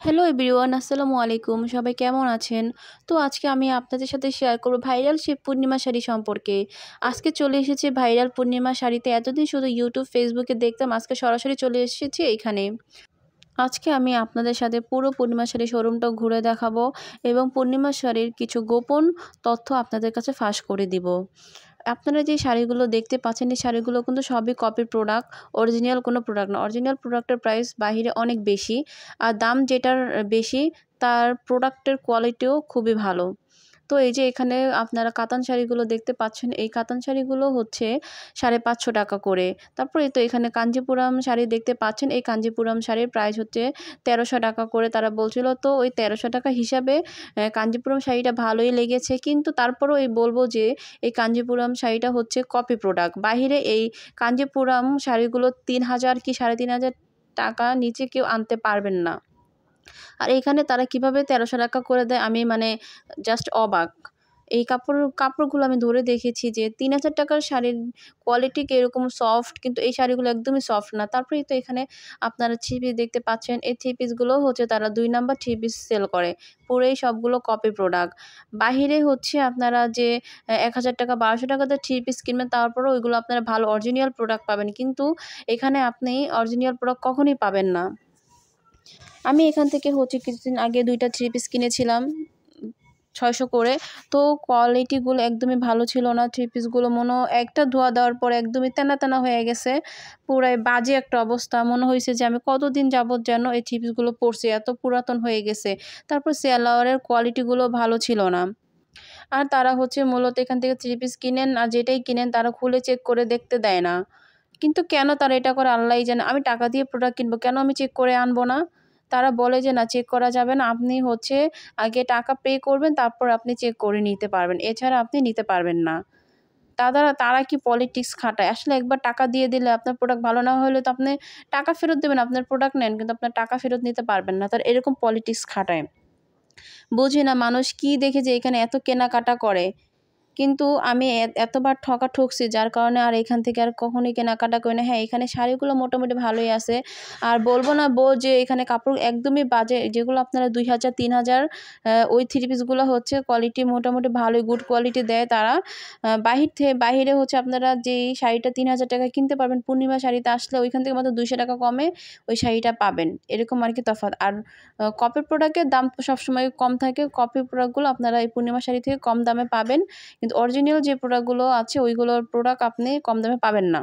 Hello everyone, আসসালামু আলাইকুম। সবাই কেমন আছেন? তো আজকে আমি আপনাদের সাথে শেয়ার করব ভাইরাল সেই পূর্ণিমা শাড়ি সম্পর্কে। আজকে চলে এসেছি ভাইরাল পূর্ণিমা শাড়িতে। এতদিন শুধু ইউটিউব, ফেসবুকে দেখতাম, আজকে সরাসরি চলে এসেছি এইখানে। আজকে আমি আপনাদের সাথে পুরো পূর্ণিমা শাড়ির শোরুমটা ঘুরে দেখাবো এবং পূর্ণিমা শাড়ির কিছু গোপন তথ্য আপনাদের কাছে ফাঁস করে দিব। আপনারা যে শাড়িগুলো দেখতে পাচ্ছেন, এই শাড়িগুলো কিন্তু সবই কপি প্রোডাক্ট, অরিজিনাল কোনো প্রোডাক্ট না। অরিজিনাল প্রোডাক্টের প্রাইস বাহিরে অনেক বেশি, আর দাম যেটার বেশি তার প্রোডাক্টের কোয়ালিটিও খুবই ভালো। তো এই যে এখানে আপনারা কাতান শাড়িগুলো দেখতে পাচ্ছেন, এই কাতান শাড়িগুলো হচ্ছে ৫৫০ টাকা করে। তারপরে তো এখানে কাঞ্জিপুরাম শাড়ি দেখতে পাচ্ছেন, এই কাঞ্জিপুরাম শাড়ির প্রাইস হচ্ছে ১৩০০ টাকা করে তারা বলছিল। তো ওই ১৩০০ টাকা হিসাবে কাঞ্জিপুরম শাড়িটা ভালোই লেগেছে, কিন্তু তারপরেও বলবো যে এই কাঞ্জিপুরাম শাড়িটা হচ্ছে কপি প্রোডাক্ট। বাহিরে এই কাঞ্জিপুরাম শাড়িগুলো ৩,০০০ কি ৩,৫০০ টাকা নিচে কেউ আনতে পারবেন না। আর এইখানে তারা কিভাবে ১৩০০ টাকা করে দেয়, আমি জাস্ট অবাক। এই কাপড়গুলো আমি ধরে দেখেছি যে ৩,০০০ টাকার শাড়ির কোয়ালিটি কীরকম সফট, কিন্তু এই শাড়িগুলো একদমই সফট না। তারপরেই তো এখানে আপনারা থ্রি পিস দেখতে পাচ্ছেন, এই থ্রি পিসগুলো হচ্ছে তারা ২ নাম্বার থ্রি পিস সেল করে। পুরোই সবগুলো কপি প্রোডাক্ট। বাহিরে হচ্ছে আপনারা যে ১,০০০ টাকা ১,২০০ টাকাতে থ্রি পিস কিনবেন, তারপরেও ওইগুলো আপনারা ভালো অরিজিনাল প্রোডাক্ট পাবেন, কিন্তু এখানে আপনি অরিজিনাল প্রোডাক্ট কখনোই পাবেন না। আমি এখান থেকে হচ্ছে কিছুদিন আগে ২ টা থ্রি পিস কিনেছিলাম ৬০০ করে। তো কোয়ালিটিগুলো একদমই ভালো ছিল না। থ্রি পিসগুলো একটা ধোয়া দেওয়ার পর একদমই তেনা, তেনা হয়ে গেছে। পুরাই বাজে একটা অবস্থা। মনে হইছে যে আমি কতদিন যাবত যেন এই থ্রি পিসগুলো পরছি, এত পুরাতন হয়ে গেছে। তারপর সেলারের কোয়ালিটিগুলো ভালো ছিল না। আর তারা হচ্ছে মূলত এখান থেকে থ্রি পিস কিনেন, আর যেটাই কিনেন তারা খুলে চেক করে দেখতে দেয় না। কিন্তু কেন তারা এটা করে আল্লাহই জানে। আমি টাকা দিয়ে প্রোডাক্ট কিনবো, কেন আমি চেক করে আনবো না? তারা বলে যে না, চেক করা যাবে না। আপনি হচ্ছে আগে টাকা পে করবেন, তারপর আপনি চেক করে নিতে পারবেন। এছাড়া আপনি নিতে পারবেন না। তারা কি পলিটিক্স খাটায়? আসলে একবার টাকা দিয়ে দিলে আপনার প্রোডাক্ট ভালো না হলে তো আপনি টাকা ফেরত দেবেন। আপনার প্রোডাক্ট নেন, কিন্তু আপনার টাকা ফেরত নিতে পারবেন না। তারা এরকম পলিটিক্স খাটায়। বুঝি না মানুষ কি দেখে যে এখানে এত কেনাকাটা করে। কিন্তু আমি এতবার ঠকছি, যার কারণে আর এখান থেকে আর কখনোই কেনাকাটা করি না। হ্যাঁ, এখানে শাড়িগুলো মোটামুটি ভালোই আছে। আর বলব না যে এখানে কাপড় একদমই বাজে, যেগুলো আপনারা ২,০০০ ৩,০০০ ওই থ্রি পিসগুলো হচ্ছে কোয়ালিটি মোটামুটি ভালোই গুড কোয়ালিটি দেয় তারা। বাহিরে হচ্ছে আপনারা যেই শাড়িটা ৩,০০০ টাকায় কিনতে পারবেন, পূর্ণিমা শাড়িতে আসলে ওইখান থেকে মাত্র ২০০ টাকা কমে ওই শাড়িটা পাবেন। এরকম আর কি তফাৎ। আর কপি প্রোডাক্টের দাম তো সবসময় কম থাকে। কপি প্রোডাক্টগুলো আপনারা এই পূর্ণিমা শাড়ি থেকে কম দামে পাবেন। কিন্তু অরিজিনাল যে প্রোডাক্টগুলো আছে ওইগুলোর প্রোডাক্ট আপনি কম দামে পাবেন না।